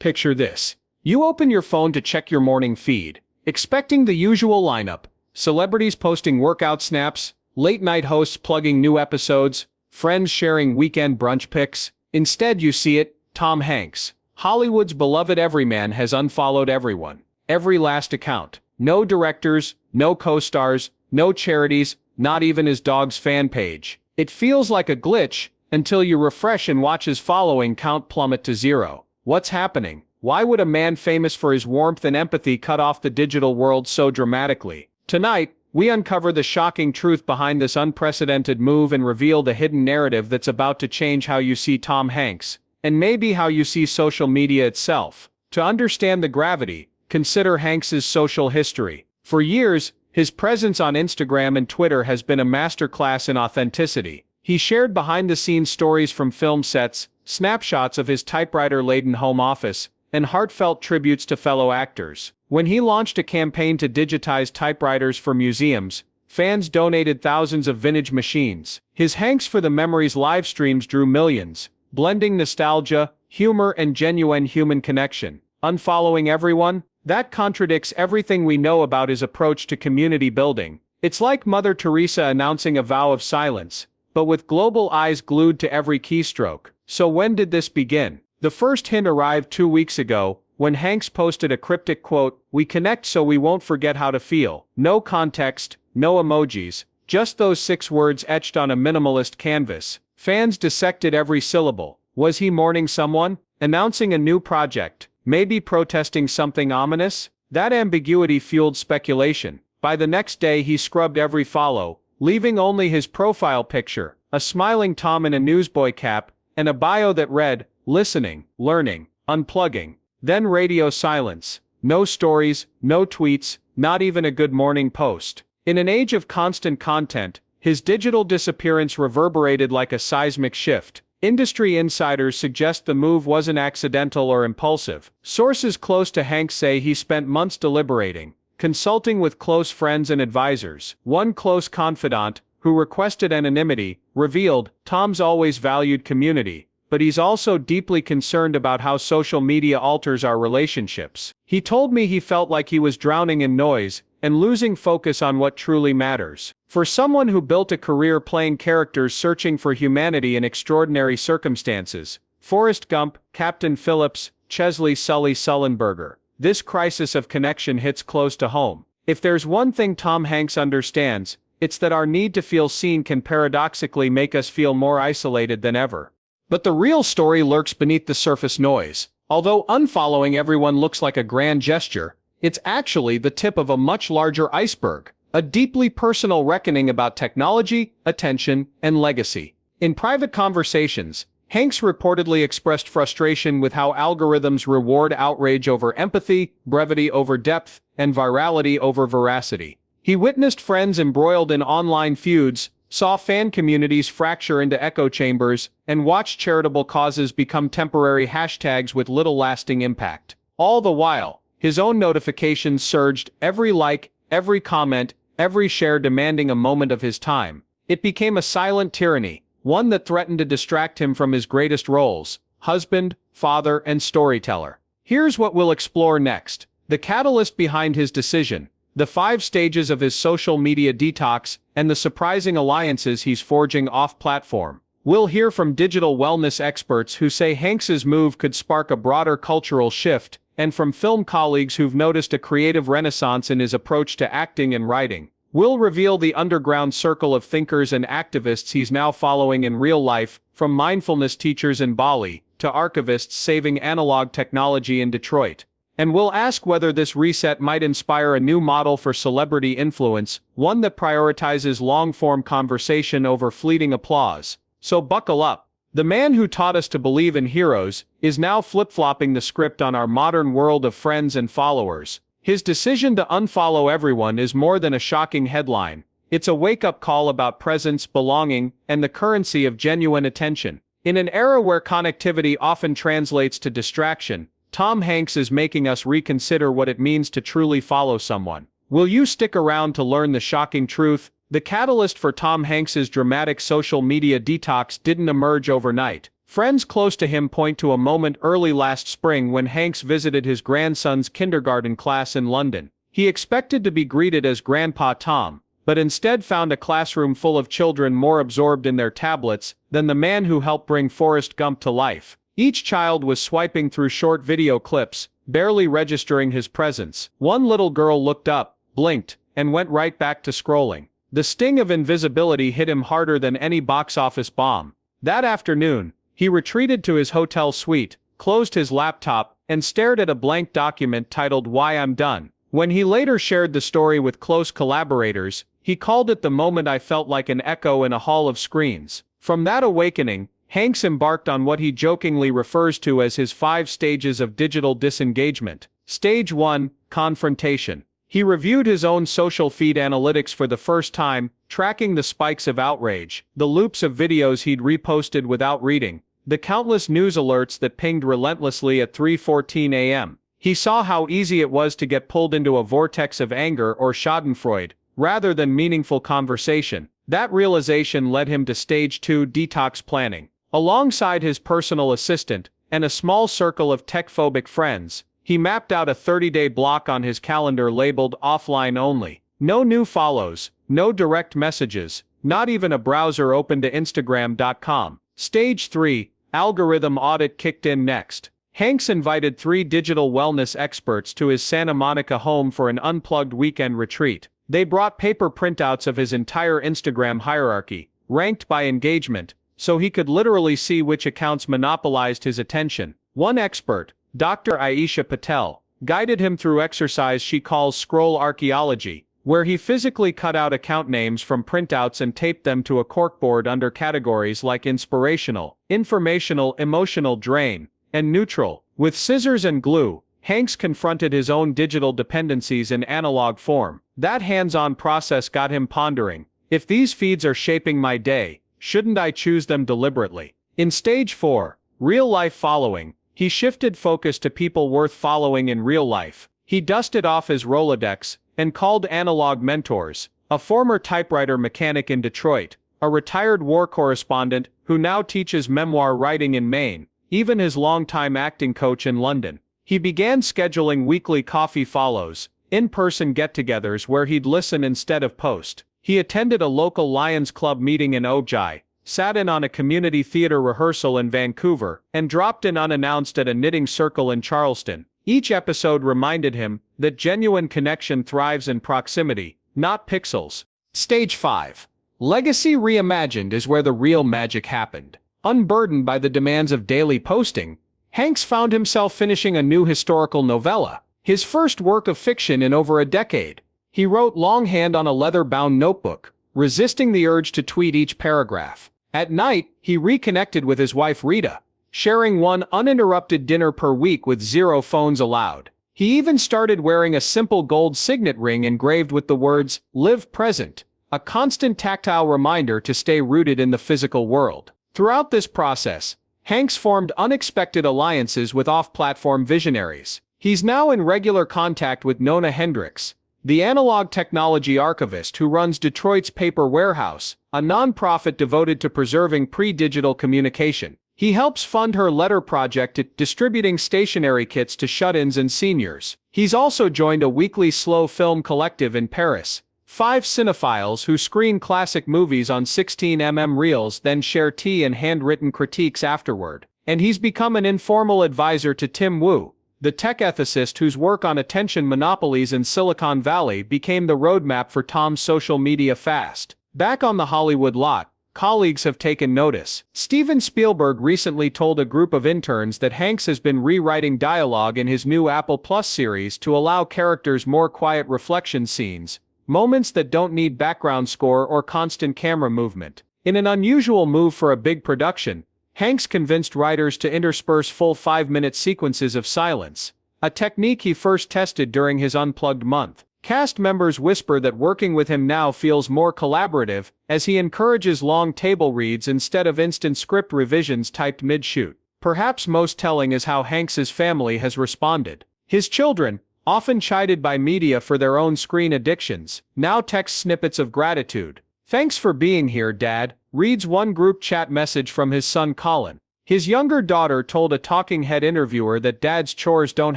Picture this. You open your phone to check your morning feed, expecting the usual lineup: celebrities posting workout snaps, late-night hosts plugging new episodes, friends sharing weekend brunch pics. Instead you see it: Tom Hanks, Hollywood's beloved everyman, has unfollowed everyone. Every last account. No directors, no co-stars, no charities, not even his dog's fan page. It feels like a glitch, until you refresh and watch his following count plummet to zero. What's happening? Why would a man famous for his warmth and empathy cut off the digital world so dramatically? Tonight, we uncover the shocking truth behind this unprecedented move and reveal the hidden narrative that's about to change how you see Tom Hanks, and maybe how you see social media itself. To understand the gravity, consider Hanks's social history. For years, his presence on Instagram and Twitter has been a masterclass in authenticity. He shared behind-the-scenes stories from film sets, snapshots of his typewriter-laden home office, and heartfelt tributes to fellow actors. When he launched a campaign to digitize typewriters for museums, fans donated thousands of vintage machines. His Hanks for the Memories live streams drew millions, blending nostalgia, humor, and genuine human connection. Unfollowing everyone? That contradicts everything we know about his approach to community building. It's like Mother Teresa announcing a vow of silence, but with global eyes glued to every keystroke. So when did this begin? The first hint arrived 2 weeks ago, when Hanks posted a cryptic quote: "We connect so we won't forget how to feel." No context, no emojis, just those 6 words etched on a minimalist canvas. Fans dissected every syllable. Was he mourning someone? Announcing a new project? Maybe protesting something ominous? That ambiguity fueled speculation. By the next day he scrubbed every follow, leaving only his profile picture, a smiling Tom in a newsboy cap, and a bio that read, "Listening, learning, unplugging." Then radio silence. No stories, no tweets, not even a good morning post. In an age of constant content, his digital disappearance reverberated like a seismic shift. Industry insiders suggest the move wasn't accidental or impulsive. Sources close to Hanks say he spent months deliberating, consulting with close friends and advisors. One close confidant, who requested anonymity, revealed, "Tom's always valued community, but he's also deeply concerned about how social media alters our relationships. He told me he felt like he was drowning in noise and losing focus on what truly matters." For someone who built a career playing characters searching for humanity in extraordinary circumstances, Forrest Gump, Captain Phillips, Chesley Sully Sullenberger, this crisis of connection hits close to home. If there's one thing Tom Hanks understands, it's that our need to feel seen can paradoxically make us feel more isolated than ever. But the real story lurks beneath the surface noise. Although unfollowing everyone looks like a grand gesture, it's actually the tip of a much larger iceberg, a deeply personal reckoning about technology, attention, and legacy. In private conversations, Hanks reportedly expressed frustration with how algorithms reward outrage over empathy, brevity over depth, and virality over veracity. He witnessed friends embroiled in online feuds, saw fan communities fracture into echo chambers, and watched charitable causes become temporary hashtags with little lasting impact. All the while, his own notifications surged, every like, every comment, every share demanding a moment of his time. It became a silent tyranny, one that threatened to distract him from his greatest roles: husband, father, and storyteller. Here's what we'll explore next: the catalyst behind his decision, the 5 stages of his social media detox, and the surprising alliances he's forging off-platform. We'll hear from digital wellness experts who say Hanks's move could spark a broader cultural shift, and from film colleagues who've noticed a creative renaissance in his approach to acting and writing. We'll reveal the underground circle of thinkers and activists he's now following in real life, from mindfulness teachers in Bali to archivists saving analog technology in Detroit. And we'll ask whether this reset might inspire a new model for celebrity influence, one that prioritizes long-form conversation over fleeting applause. So buckle up. The man who taught us to believe in heroes is now flip-flopping the script on our modern world of friends and followers. His decision to unfollow everyone is more than a shocking headline. It's a wake-up call about presence, belonging, and the currency of genuine attention. In an era where connectivity often translates to distraction, Tom Hanks is making us reconsider what it means to truly follow someone. Will you stick around to learn the shocking truth? The catalyst for Tom Hanks's dramatic social media detox didn't emerge overnight. Friends close to him point to a moment early last spring when Hanks visited his grandson's kindergarten class in London. He expected to be greeted as Grandpa Tom, but instead found a classroom full of children more absorbed in their tablets than the man who helped bring Forrest Gump to life. Each child was swiping through short video clips, barely registering his presence. One little girl looked up, blinked, and went right back to scrolling. The sting of invisibility hit him harder than any box office bomb. That afternoon, he retreated to his hotel suite, closed his laptop, and stared at a blank document titled "Why I'm Done." When he later shared the story with close collaborators, he called it the moment I felt like an echo in a hall of screens. From that awakening, Hanks embarked on what he jokingly refers to as his 5 stages of digital disengagement. Stage 1, Confrontation. He reviewed his own social feed analytics for the first time, tracking the spikes of outrage, the loops of videos he'd reposted without reading, the countless news alerts that pinged relentlessly at 3:14 a.m. He saw how easy it was to get pulled into a vortex of anger or schadenfreude, rather than meaningful conversation. That realization led him to Stage 2, Detox Planning. Alongside his personal assistant, and a small circle of tech-phobic friends, he mapped out a 30-day block on his calendar labeled offline only. No new follows, no direct messages, not even a browser open to Instagram.com. Stage 3, Algorithm Audit kicked in next. Hanks invited 3 digital wellness experts to his Santa Monica home for an unplugged weekend retreat. They brought paper printouts of his entire Instagram hierarchy, ranked by engagement, so he could literally see which accounts monopolized his attention. One expert, Dr. Aisha Patel, guided him through exercise she calls scroll archaeology, where he physically cut out account names from printouts and taped them to a corkboard under categories like inspirational, informational, emotional drain, and neutral. With scissors and glue, Hanks confronted his own digital dependencies in analog form. That hands-on process got him pondering, if these feeds are shaping my day, shouldn't I choose them deliberately? In Stage 4, Real-Life Following, he shifted focus to people worth following in real life. He dusted off his Rolodex and called analog mentors, a former typewriter mechanic in Detroit, a retired war correspondent who now teaches memoir writing in Maine, even his longtime acting coach in London. He began scheduling weekly coffee follows, in-person get-togethers where he'd listen instead of post. He attended a local Lions Club meeting in Ojai, sat in on a community theater rehearsal in Vancouver, and dropped in unannounced at a knitting circle in Charleston. Each episode reminded him that genuine connection thrives in proximity, not pixels. Stage 5. Legacy Reimagined is where the real magic happened. Unburdened by the demands of daily posting, Hanks found himself finishing a new historical novella, his first work of fiction in over a decade. He wrote longhand on a leather-bound notebook, resisting the urge to tweet each paragraph. At night, he reconnected with his wife Rita, sharing one uninterrupted dinner per week with 0 phones allowed. He even started wearing a simple gold signet ring engraved with the words, "Live Present," a constant tactile reminder to stay rooted in the physical world. Throughout this process, Hanks formed unexpected alliances with off-platform visionaries. He's now in regular contact with Nona Hendricks, the analog technology archivist who runs Detroit's Paper Warehouse, a nonprofit devoted to preserving pre-digital communication. He helps fund her letter project at distributing stationery kits to shut-ins and seniors. He's also joined a weekly slow film collective in Paris, 5 cinephiles who screen classic movies on 16mm reels then share tea and handwritten critiques afterward. And he's become an informal advisor to Tim Wu, the tech ethicist whose work on attention monopolies in Silicon Valley became the roadmap for Tom's social media fast. Back on the Hollywood lot, colleagues have taken notice. Steven Spielberg recently told a group of interns that Hanks has been rewriting dialogue in his new Apple Plus series to allow characters more quiet reflection scenes, moments that don't need background score or constant camera movement. In an unusual move for a big production, Hanks convinced writers to intersperse full 5-minute sequences of silence, a technique he first tested during his Unplugged month. Cast members whisper that working with him now feels more collaborative, as he encourages long table reads instead of instant script revisions typed mid-shoot. Perhaps most telling is how Hanks's family has responded. His children, often chided by media for their own screen addictions, now text snippets of gratitude. "Thanks for being here, Dad," reads one group chat message from his son Colin. His younger daughter told a Talking Head interviewer that Dad's chores don't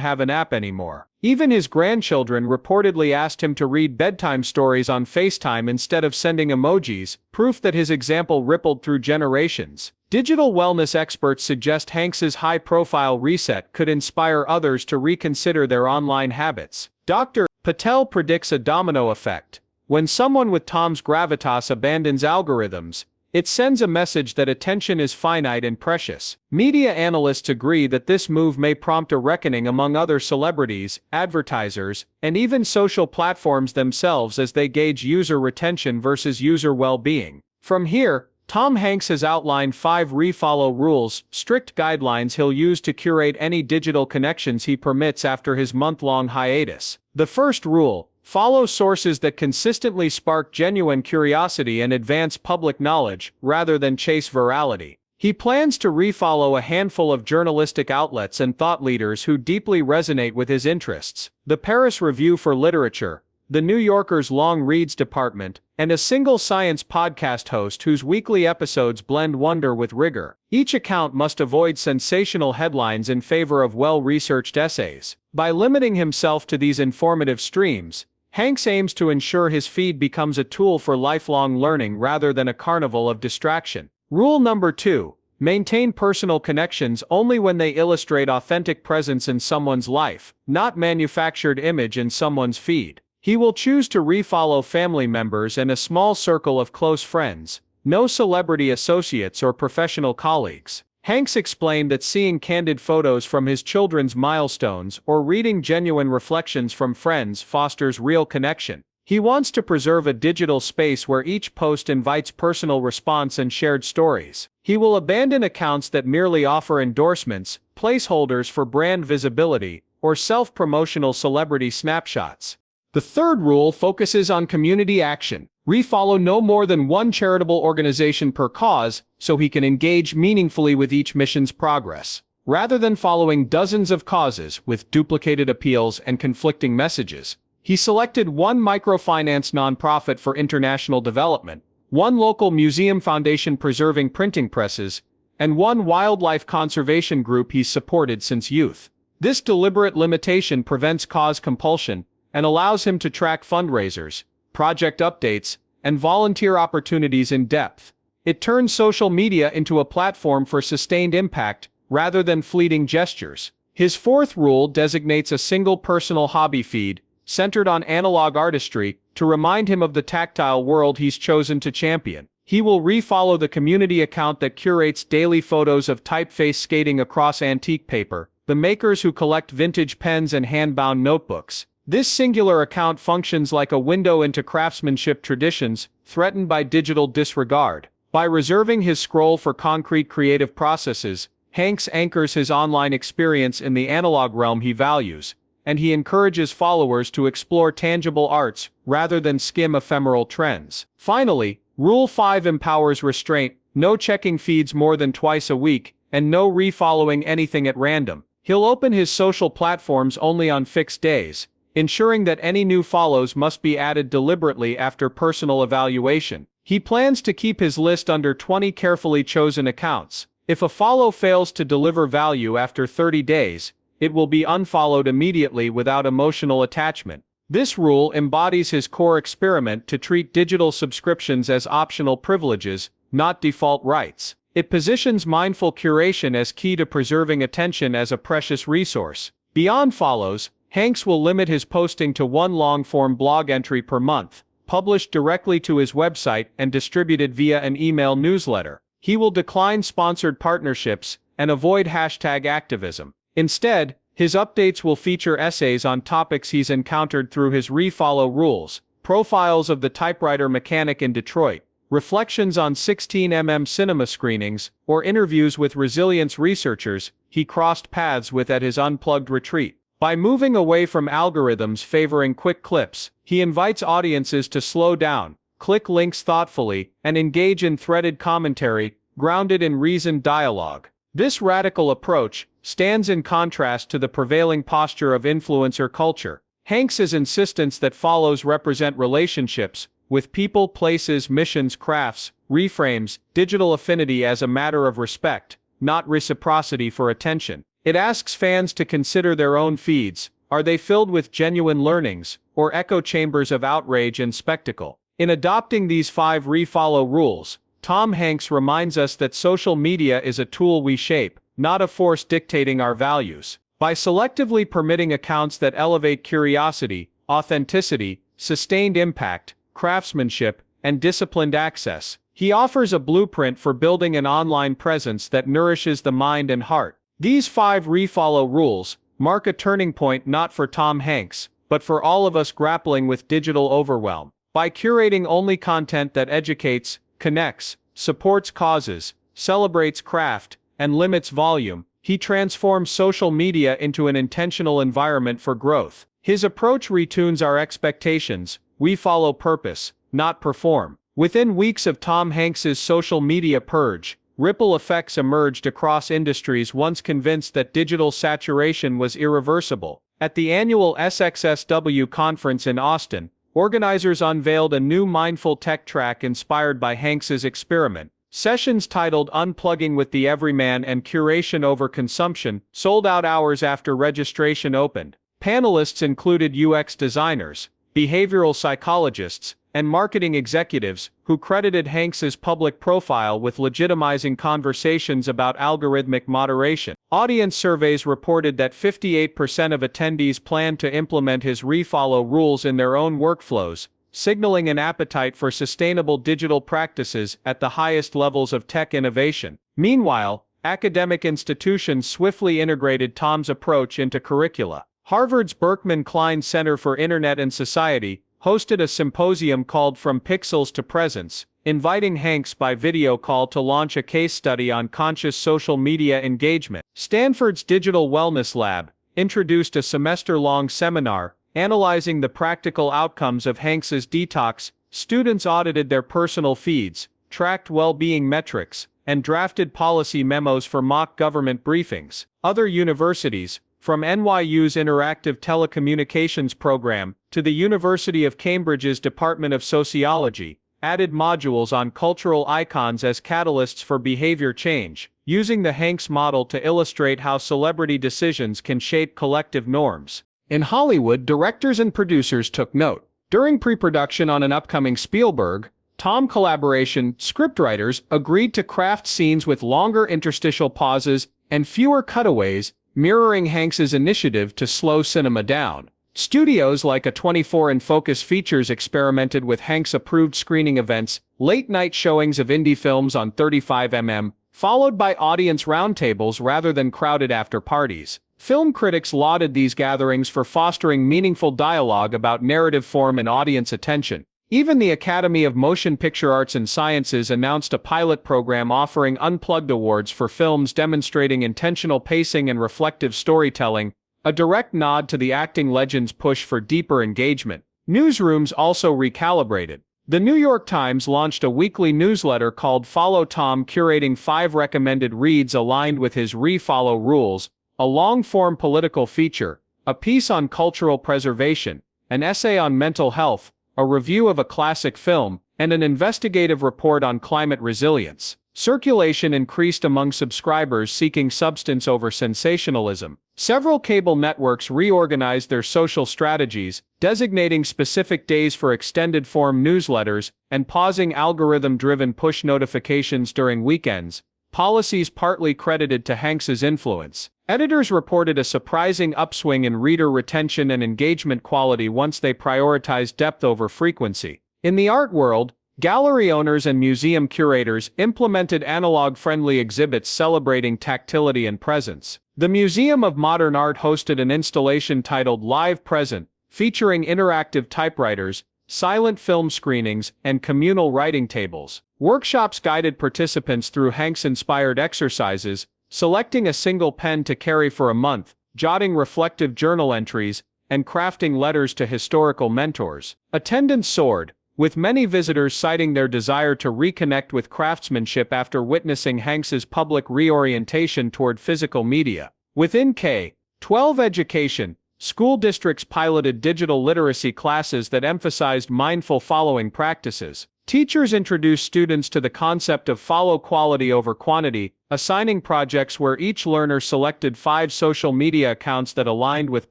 have an app anymore. Even his grandchildren reportedly asked him to read bedtime stories on FaceTime instead of sending emojis, proof that his example rippled through generations. Digital wellness experts suggest Hanks's high-profile reset could inspire others to reconsider their online habits. Dr. Patel predicts a domino effect. When someone with Tom's gravitas abandons algorithms, it sends a message that attention is finite and precious. Media analysts agree that this move may prompt a reckoning among other celebrities, advertisers, and even social platforms themselves as they gauge user retention versus user well-being. From here, Tom Hanks has outlined 5 refollow rules, strict guidelines he'll use to curate any digital connections he permits after his month-long hiatus. The first rule: follow sources that consistently spark genuine curiosity and advance public knowledge, rather than chase virality. He plans to refollow a handful of journalistic outlets and thought leaders who deeply resonate with his interests: the Paris Review for Literature, the New Yorker's Long Reads Department, and a single science podcast host whose weekly episodes blend wonder with rigor. Each account must avoid sensational headlines in favor of well-researched essays. By limiting himself to these informative streams, Hanks aims to ensure his feed becomes a tool for lifelong learning rather than a carnival of distraction. Rule number 2: maintain personal connections only when they illustrate authentic presence in someone's life, not manufactured image in someone's feed. He will choose to refollow family members and a small circle of close friends, no celebrity associates or professional colleagues. Hanks explained that seeing candid photos from his children's milestones or reading genuine reflections from friends fosters real connection. He wants to preserve a digital space where each post invites personal response and shared stories. He will abandon accounts that merely offer endorsements, placeholders for brand visibility, or self-promotional celebrity snapshots. The third rule focuses on community action. Refollow no more than one charitable organization per cause, so he can engage meaningfully with each mission's progress. Rather than following dozens of causes with duplicated appeals and conflicting messages, he selected one microfinance nonprofit for international development, one local museum foundation preserving printing presses, and one wildlife conservation group he's supported since youth. This deliberate limitation prevents cause compulsion and allows him to track fundraisers, project updates, and volunteer opportunities in depth. It turns social media into a platform for sustained impact, rather than fleeting gestures. His fourth rule designates a single personal hobby feed, centered on analog artistry, to remind him of the tactile world he's chosen to champion. He will refollow the community account that curates daily photos of typeface skating across antique paper, the makers who collect vintage pens and hand-bound notebooks. This singular account functions like a window into craftsmanship traditions, threatened by digital disregard. By reserving his scroll for concrete creative processes, Hanks anchors his online experience in the analog realm he values, and he encourages followers to explore tangible arts rather than skim ephemeral trends. Finally, Rule 5 empowers restraint: no checking feeds more than twice a week, and no refollowing anything at random. He'll open his social platforms only on fixed days, ensuring that any new follows must be added deliberately after personal evaluation. He plans to keep his list under 20 carefully chosen accounts. If a follow fails to deliver value after 30 days, it will be unfollowed immediately without emotional attachment. This rule embodies his core experiment to treat digital subscriptions as optional privileges, not default rights. It positions mindful curation as key to preserving attention as a precious resource. Beyond follows, Hanks will limit his posting to one long-form blog entry per month, published directly to his website and distributed via an email newsletter. He will decline sponsored partnerships and avoid hashtag activism. Instead, his updates will feature essays on topics he's encountered through his refollow rules, profiles of the typewriter mechanic in Detroit, reflections on 16mm cinema screenings, or interviews with resilience researchers he crossed paths with at his unplugged retreat. By moving away from algorithms favoring quick clips, he invites audiences to slow down, click links thoughtfully, and engage in threaded commentary, grounded in reasoned dialogue. This radical approach stands in contrast to the prevailing posture of influencer culture. Hanks's insistence that follows represent relationships with people, places, missions, crafts, reframes digital affinity as a matter of respect, not reciprocity for attention. It asks fans to consider their own feeds. Are they filled with genuine learnings, or echo chambers of outrage and spectacle? In adopting these 5 refollow rules, Tom Hanks reminds us that social media is a tool we shape, not a force dictating our values. By selectively permitting accounts that elevate curiosity, authenticity, sustained impact, craftsmanship, and disciplined access, he offers a blueprint for building an online presence that nourishes the mind and heart. These 5 refollow rules mark a turning point not for Tom Hanks, but for all of us grappling with digital overwhelm. By curating only content that educates, connects, supports causes, celebrates craft, and limits volume, he transforms social media into an intentional environment for growth. His approach retunes our expectations. We follow purpose, not perform. Within weeks of Tom Hanks's social media purge, ripple effects emerged across industries once convinced that digital saturation was irreversible. At the annual SXSW conference in Austin, organizers unveiled a new mindful tech track inspired by Hanks's experiment. Sessions titled Unplugging with the Everyman and Curation Over Consumption sold out hours after registration opened. Panelists included UX designers, behavioral psychologists, and marketing executives who credited Hanks's public profile with legitimizing conversations about algorithmic moderation. Audience surveys reported that 58% of attendees planned to implement his refollow rules in their own workflows, signaling an appetite for sustainable digital practices at the highest levels of tech innovation. Meanwhile, academic institutions swiftly integrated Tom's approach into curricula. Harvard's Berkman Klein Center for Internet and Society hosted a symposium called From Pixels to Presence, inviting Hanks by video call to launch a case study on conscious social media engagement. Stanford's Digital Wellness Lab introduced a semester-long seminar analyzing the practical outcomes of Hanks's detox. Students audited their personal feeds, tracked well-being metrics, and drafted policy memos for mock government briefings. Other universities, from NYU's Interactive Telecommunications program to the University of Cambridge's Department of Sociology, added modules on cultural icons as catalysts for behavior change, using the Hanks model to illustrate how celebrity decisions can shape collective norms. In Hollywood, directors and producers took note. During pre-production on an upcoming Spielberg, Tom collaboration, scriptwriters agreed to craft scenes with longer interstitial pauses and fewer cutaways, mirroring Hanks's initiative to slow cinema down. Studios like A24 and Focus Features experimented with Hanks-approved screening events, late-night showings of indie films on 35mm, followed by audience roundtables rather than crowded after-parties. Film critics lauded these gatherings for fostering meaningful dialogue about narrative form and audience attention. Even the Academy of Motion Picture Arts and Sciences announced a pilot program offering Unplugged awards for films demonstrating intentional pacing and reflective storytelling, a direct nod to the acting legend's push for deeper engagement. Newsrooms also recalibrated. The New York Times launched a weekly newsletter called Follow Tom, curating 5 recommended reads aligned with his refollow rules, a long-form political feature, a piece on cultural preservation, an essay on mental health, a review of a classic film, and an investigative report on climate resilience. Circulation increased among subscribers seeking substance over sensationalism. Several cable networks reorganized their social strategies, designating specific days for extended-form newsletters and pausing algorithm-driven push notifications during weekends, policies partly credited to Hanks's influence. Editors reported a surprising upswing in reader retention and engagement quality once they prioritized depth over frequency. In the art world, gallery owners and museum curators implemented analog-friendly exhibits celebrating tactility and presence. The Museum of Modern Art hosted an installation titled Live Present, featuring interactive typewriters, silent film screenings, and communal writing tables. Workshops guided participants through Hanks-inspired exercises, selecting a single pen to carry for a month, jotting reflective journal entries, and crafting letters to historical mentors. Attendance soared, with many visitors citing their desire to reconnect with craftsmanship after witnessing Hanks's public reorientation toward physical media. Within K-12 education, school districts piloted digital literacy classes that emphasized mindful following practices. Teachers introduced students to the concept of follow quality over quantity, assigning projects where each learner selected 5 social media accounts that aligned with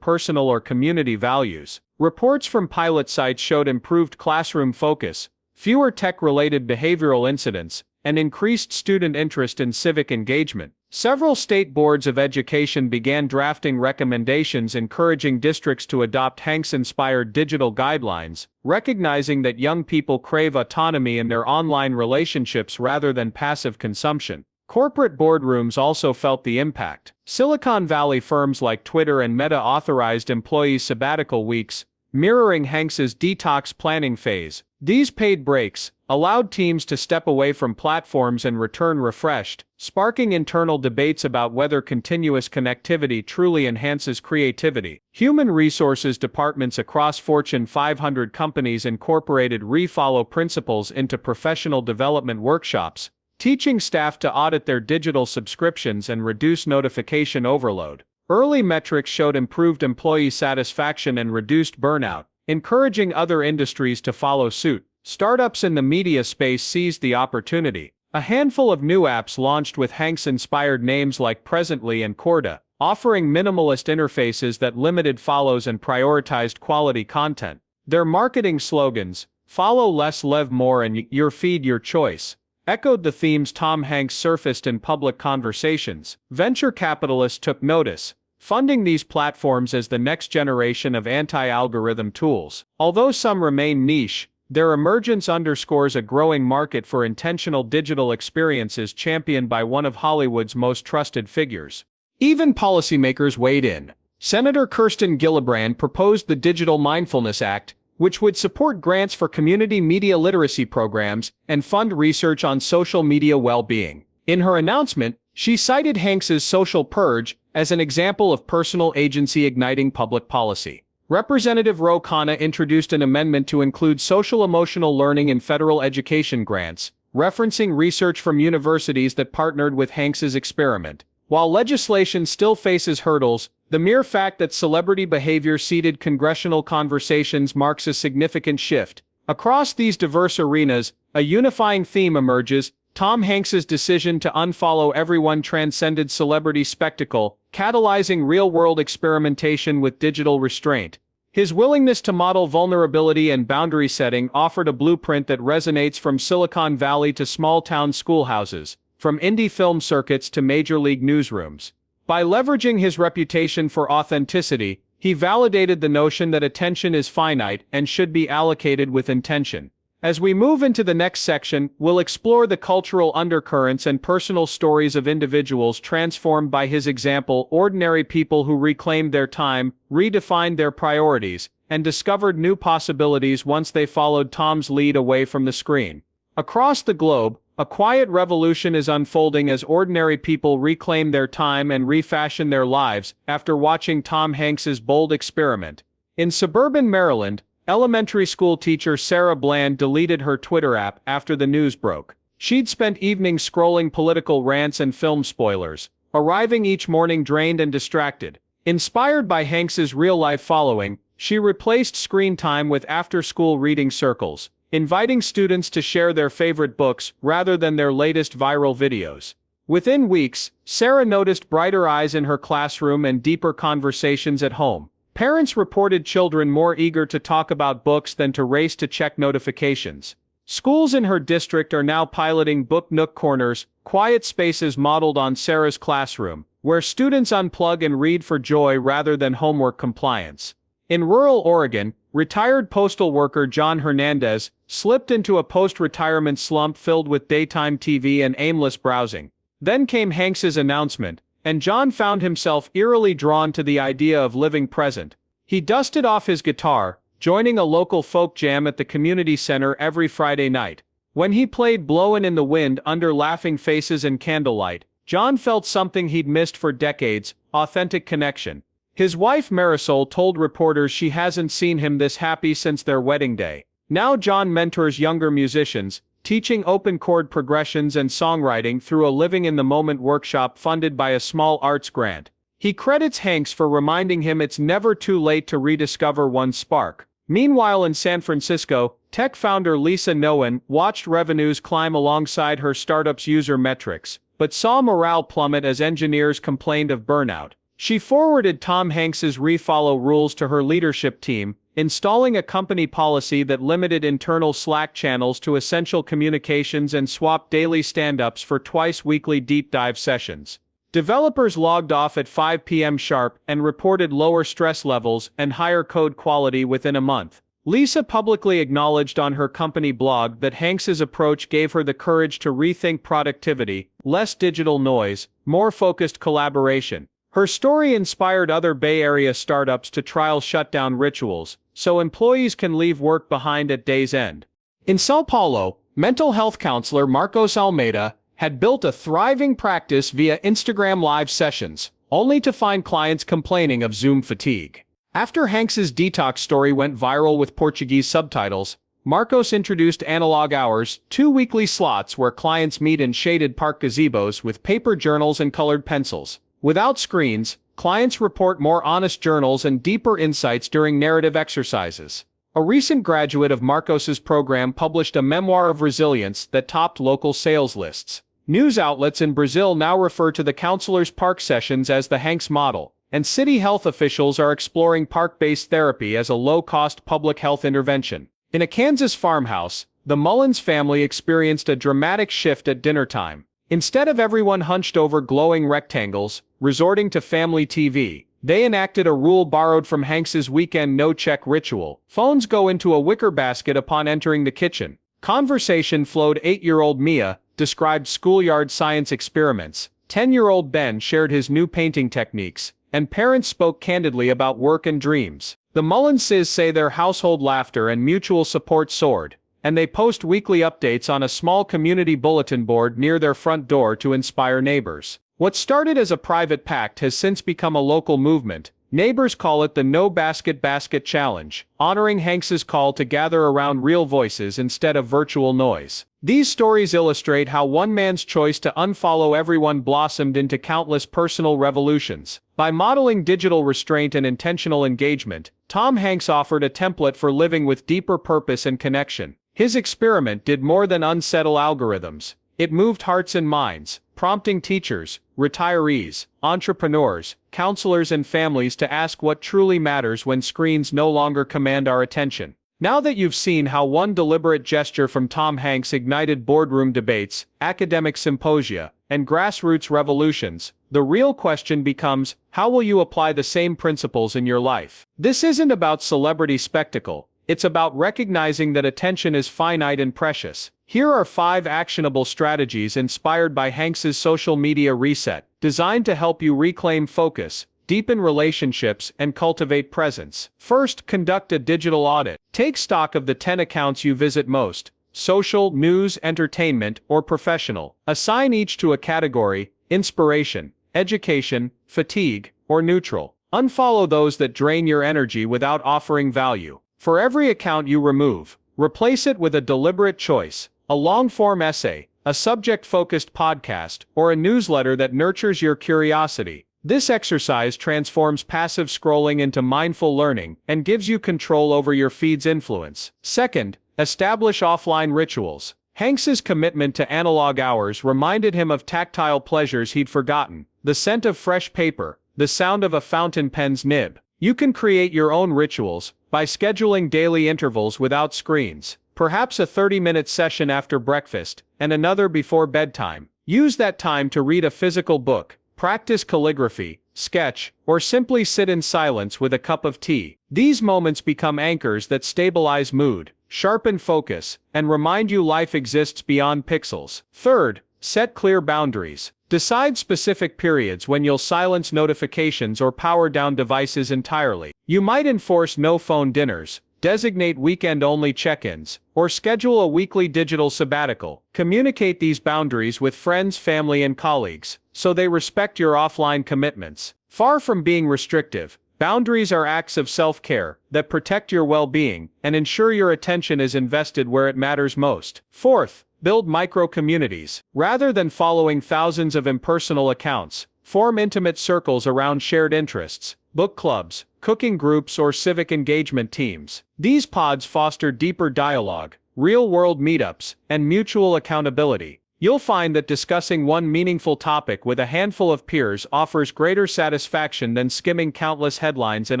personal or community values. Reports from pilot sites showed improved classroom focus, fewer tech-related behavioral incidents, and increased student interest in civic engagement. Several state boards of education began drafting recommendations encouraging districts to adopt Hanks-inspired digital guidelines, recognizing that young people crave autonomy in their online relationships rather than passive consumption. Corporate boardrooms also felt the impact. Silicon Valley firms like Twitter and Meta authorized employees' sabbatical weeks, mirroring Hanks's detox planning phase. These paid breaks allowed teams to step away from platforms and return refreshed, sparking internal debates about whether continuous connectivity truly enhances creativity. Human resources departments across Fortune 500 companies incorporated Unfollow principles into professional development workshops, teaching staff to audit their digital subscriptions and reduce notification overload. Early metrics showed improved employee satisfaction and reduced burnout, encouraging other industries to follow suit. Startups in the media space seized the opportunity. A handful of new apps launched with Hanks-inspired names like Presently and Corda, offering minimalist interfaces that limited follows and prioritized quality content. Their marketing slogans, "Follow less, live more, and your feed, your choice," echoed the themes Tom Hanks surfaced in public conversations. Venture capitalists took notice, funding these platforms as the next generation of anti-algorithm tools. Although some remain niche, their emergence underscores a growing market for intentional digital experiences championed by one of Hollywood's most trusted figures. Even policymakers weighed in. Senator Kirsten Gillibrand proposed the Digital Mindfulness Act, which would support grants for community media literacy programs and fund research on social media well-being. In her announcement, she cited Hanks's Social Purge as an example of personal agency igniting public policy. Representative Ro Khanna introduced an amendment to include social-emotional learning in federal education grants, referencing research from universities that partnered with Hanks's experiment. While legislation still faces hurdles, the mere fact that celebrity behavior seeded congressional conversations marks a significant shift. Across these diverse arenas, a unifying theme emerges: Tom Hanks's decision to unfollow everyone transcended celebrity spectacle, catalyzing real-world experimentation with digital restraint. His willingness to model vulnerability and boundary setting offered a blueprint that resonates from Silicon Valley to small-town schoolhouses, from indie film circuits to major league newsrooms. By leveraging his reputation for authenticity, he validated the notion that attention is finite and should be allocated with intention. As we move into the next section, we'll explore the cultural undercurrents and personal stories of individuals transformed by his example, ordinary people who reclaimed their time, redefined their priorities, and discovered new possibilities once they followed Tom's lead away from the screen. Across the globe, a quiet revolution is unfolding as ordinary people reclaim their time and refashion their lives after watching Tom Hanks's bold experiment. In suburban Maryland, elementary school teacher Sarah Bland deleted her Twitter app after the news broke. She'd spent evenings scrolling political rants and film spoilers, arriving each morning drained and distracted. Inspired by Hanks's real-life following, she replaced screen time with after-school reading circles, inviting students to share their favorite books rather than their latest viral videos. Within weeks, Sarah noticed brighter eyes in her classroom and deeper conversations at home. Parents reported children more eager to talk about books than to race to check notifications. Schools in her district are now piloting Book Nook Corners, quiet spaces modeled on Sarah's classroom, where students unplug and read for joy rather than homework compliance. In rural Oregon, retired postal worker John Hernandez slipped into a post-retirement slump filled with daytime TV and aimless browsing. Then came Hanks's announcement, and John found himself eerily drawn to the idea of living present. He dusted off his guitar, joining a local folk jam at the community center every Friday night. When he played Blowin' in the Wind under laughing faces and candlelight, John felt something he'd missed for decades: authentic connection. His wife Marisol told reporters she hasn't seen him this happy since their wedding day. Now John mentors younger musicians, teaching open chord progressions and songwriting through a Living in the Moment workshop funded by a small arts grant. He credits Hanks for reminding him it's never too late to rediscover one's spark. Meanwhile in San Francisco, tech founder Lisa Noen watched revenues climb alongside her startup's user metrics, but saw morale plummet as engineers complained of burnout. She forwarded Tom Hanks's Unfollow rules to her leadership team, installing a company policy that limited internal Slack channels to essential communications and swapped daily stand-ups for twice-weekly deep-dive sessions. Developers logged off at 5 p.m. sharp and reported lower stress levels and higher code quality within a month. Lisa publicly acknowledged on her company blog that Hanks's approach gave her the courage to rethink productivity, less digital noise, more focused collaboration. Her story inspired other Bay Area startups to trial shutdown rituals, so employees can leave work behind at day's end. In São Paulo, mental health counselor Marcos Almeida had built a thriving practice via Instagram live sessions, only to find clients complaining of Zoom fatigue. After Hanks's detox story went viral with Portuguese subtitles, Marcos introduced analog hours, 2 weekly slots where clients meet in shaded park gazebos with paper journals and colored pencils. Without screens, clients report more honest journals and deeper insights during narrative exercises. A recent graduate of Marcos's program published a memoir of resilience that topped local sales lists. News outlets in Brazil now refer to the counselor's park sessions as the Hanks model, and city health officials are exploring park-based therapy as a low-cost public health intervention. In a Kansas farmhouse, the Mullins family experienced a dramatic shift at dinner time. Instead of everyone hunched over glowing rectangles, resorting to family TV, they enacted a rule borrowed from Hanks's weekend no-check ritual. Phones go into a wicker basket upon entering the kitchen. Conversation flowed. 8-year-old Mia described schoolyard science experiments, 10-year-old Ben shared his new painting techniques, and parents spoke candidly about work and dreams. The Mullinses say their household laughter and mutual support soared, and they post weekly updates on a small community bulletin board near their front door to inspire neighbors. What started as a private pact has since become a local movement. Neighbors call it the No Basket Basket Challenge, honoring Hanks's call to gather around real voices instead of virtual noise. These stories illustrate how one man's choice to unfollow everyone blossomed into countless personal revolutions. By modeling digital restraint and intentional engagement, Tom Hanks offered a template for living with deeper purpose and connection. His experiment did more than unsettle algorithms. It moved hearts and minds, prompting teachers, retirees, entrepreneurs, counselors and families to ask what truly matters when screens no longer command our attention. Now that you've seen how one deliberate gesture from Tom Hanks ignited boardroom debates, academic symposia, and grassroots revolutions, the real question becomes, how will you apply the same principles in your life? This isn't about celebrity spectacle. It's about recognizing that attention is finite and precious. Here are 5 actionable strategies inspired by Hanks's social media reset, designed to help you reclaim focus, deepen relationships, and cultivate presence. First, conduct a digital audit. Take stock of the 10 accounts you visit most: social, news, entertainment, or professional. Assign each to a category: inspiration, education, fatigue, or neutral. Unfollow those that drain your energy without offering value. For every account you remove, replace it with a deliberate choice: a long-form essay, a subject-focused podcast, or a newsletter that nurtures your curiosity. This exercise transforms passive scrolling into mindful learning and gives you control over your feed's influence. Second, establish offline rituals. Hanks's commitment to analog hours reminded him of tactile pleasures he'd forgotten: the scent of fresh paper, the sound of a fountain pen's nib. You can create your own rituals by scheduling daily intervals without screens, perhaps a 30-minute session after breakfast and another before bedtime. Use that time to read a physical book, practice calligraphy, sketch, or simply sit in silence with a cup of tea. These moments become anchors that stabilize mood, sharpen focus, and remind you life exists beyond pixels. Third, set clear boundaries. Decide specific periods when you'll silence notifications or power down devices entirely. You might enforce no-phone dinners, designate weekend-only check-ins, or schedule a weekly digital sabbatical. Communicate these boundaries with friends, family, and colleagues, so they respect your offline commitments. Far from being restrictive, boundaries are acts of self-care that protect your well-being and ensure your attention is invested where it matters most. Fourth, build micro-communities. Rather than following thousands of impersonal accounts, form intimate circles around shared interests: book clubs, cooking groups, or civic engagement teams. These pods foster deeper dialogue, real-world meetups, and mutual accountability. You'll find that discussing one meaningful topic with a handful of peers offers greater satisfaction than skimming countless headlines in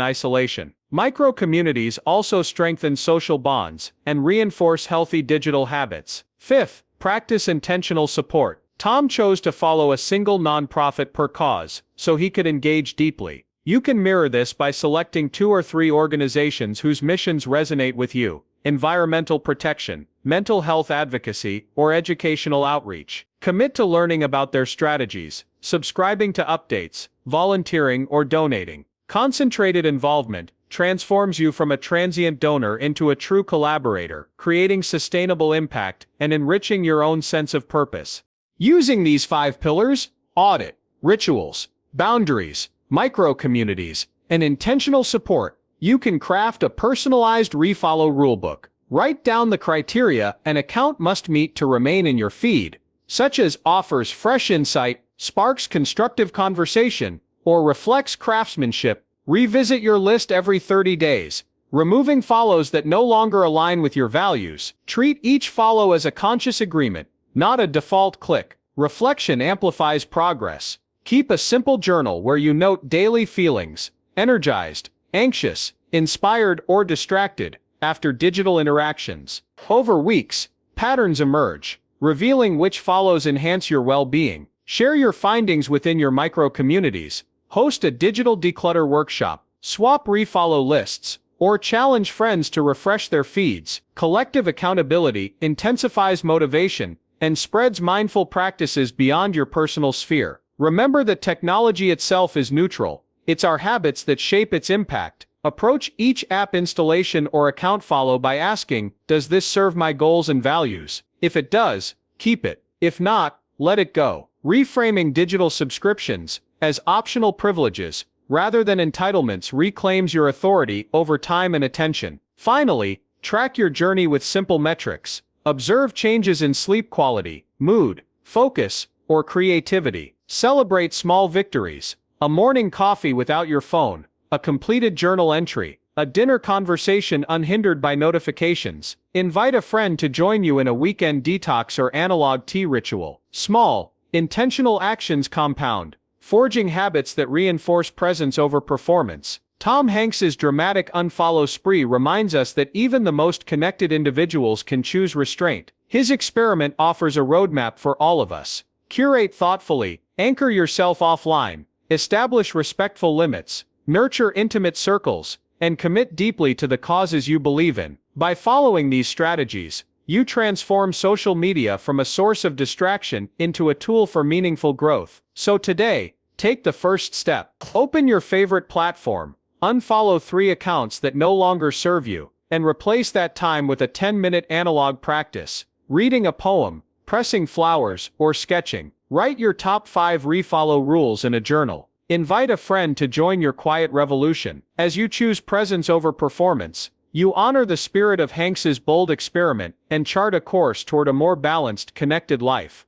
isolation. Micro-communities also strengthen social bonds and reinforce healthy digital habits. Fifth, practice intentional support. Tom chose to follow a single nonprofit per cause, so he could engage deeply. You can mirror this by selecting 2 or 3 organizations whose missions resonate with you: environmental protection, mental health advocacy, or educational outreach. Commit to learning about their strategies, subscribing to updates, volunteering, or donating. Concentrated involvement transforms you from a transient donor into a true collaborator, creating sustainable impact and enriching your own sense of purpose. Using these 5 pillars: audit, rituals, boundaries, micro-communities, and intentional support, you can craft a personalized Refollow rulebook. Write down the criteria an account must meet to remain in your feed, such as offers fresh insight, sparks constructive conversation, or reflects craftsmanship. Revisit your list every 30 days, removing follows that no longer align with your values. Treat each follow as a conscious agreement, not a default click. Reflection amplifies progress. Keep a simple journal where you note daily feelings: energized, anxious, inspired, or distracted after digital interactions. Over weeks, patterns emerge, revealing which follows enhance your well-being. Share your findings within your micro-communities. Host a digital declutter workshop, swap refollow lists, or challenge friends to refresh their feeds. Collective accountability intensifies motivation and spreads mindful practices beyond your personal sphere. Remember that technology itself is neutral. It's our habits that shape its impact. Approach each app installation or account follow by asking, does this serve my goals and values? If it does, keep it. If not, let it go. Reframing digital subscriptions as optional privileges rather than entitlements reclaims your authority over time and attention. Finally, track your journey with simple metrics. Observe changes in sleep quality, mood, focus, or creativity. Celebrate small victories: a morning coffee without your phone, a completed journal entry, a dinner conversation unhindered by notifications. Invite a friend to join you in a weekend detox or analog tea ritual. Small, intentional actions compound, forging habits that reinforce presence over performance. Tom Hanks's dramatic unfollow spree reminds us that even the most connected individuals can choose restraint. His experiment offers a roadmap for all of us. Curate thoughtfully, anchor yourself offline, establish respectful limits, nurture intimate circles, and commit deeply to the causes you believe in. By following these strategies, you transform social media from a source of distraction into a tool for meaningful growth. So today, take the first step. Open your favorite platform, unfollow 3 accounts that no longer serve you, and replace that time with a 10-minute analog practice: reading a poem, pressing flowers, or sketching. Write your top 5 refollow rules in a journal. Invite a friend to join your quiet revolution. As you choose presence over performance, you honor the spirit of Hanks's bold experiment and chart a course toward a more balanced, connected life.